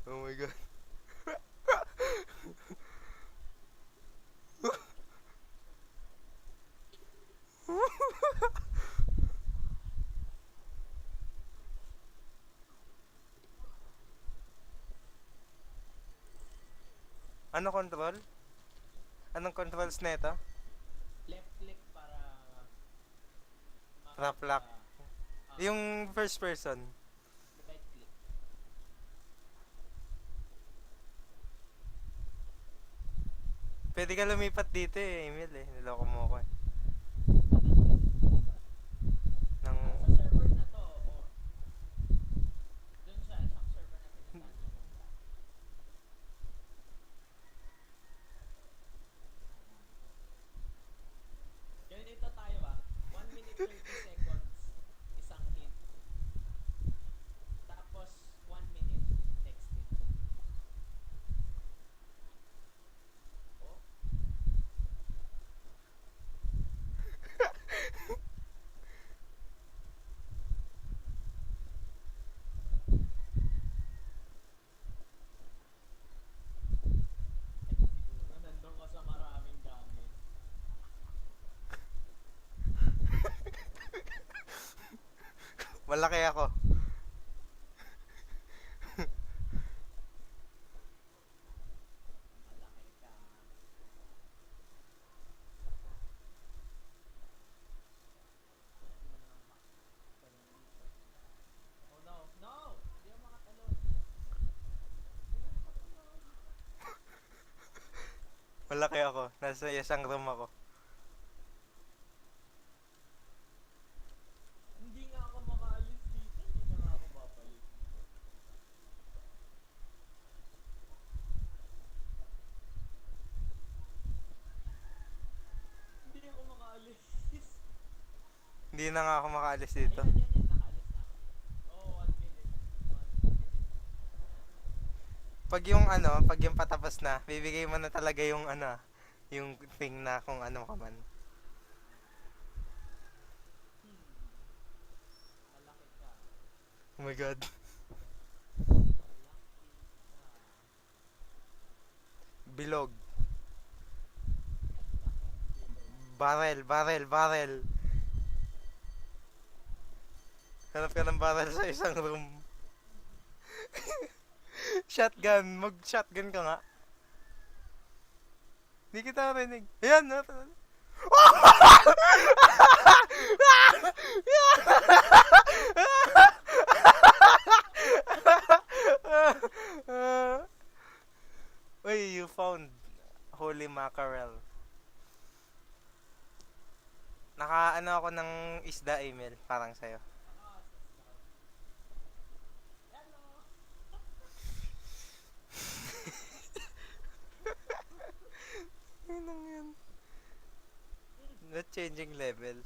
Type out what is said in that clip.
Oh my god. Ano control? Anong controls nito? Left click para Trap lock. Yung first person. right click. Pwede ka lumipat dito eh, Emil eh. Niloko mo ako eh. Nang... Sa server na to, or dun sa isang server na pinagdaanan mo. Ganito tayo 1 minute 30 seconds, isang hit. Tapos 1 minute, next hit. Oh, siguro nandun ka sa maraming gamit. Malaki ako. Malaki ka. Oh no, no! Hindi ako makatalon. Hindi ako makatalon. Malaki ako. Nasa isang room ako. Hindi nga ako makaalis dito. Hindi na nga ako babalik dito. Hindi ako makaalis. Hindi na nga ako makaalis dito. Ayan, yan, yan. Nakaalis na ako. Oh, 1 minute. 1 minute. Pag yung patapos na, bibigay mo na talaga yung yung thing na kung ano ka man. Hmm. Malaki ka. Oh my god. Malaki ka. Bilog. Laking bilog. Barrel, barrel, barrel. Hanap ka ng barrel sa isang room. Shotgun, mag-shotgun ka nga. Hindi kita rinig. Ayan, Uy, you found holy mackerel. Naka ako ng isda, Emil, parang sa'yo. Ah, sasarap. Hello! Yun lang yan. Not changing level.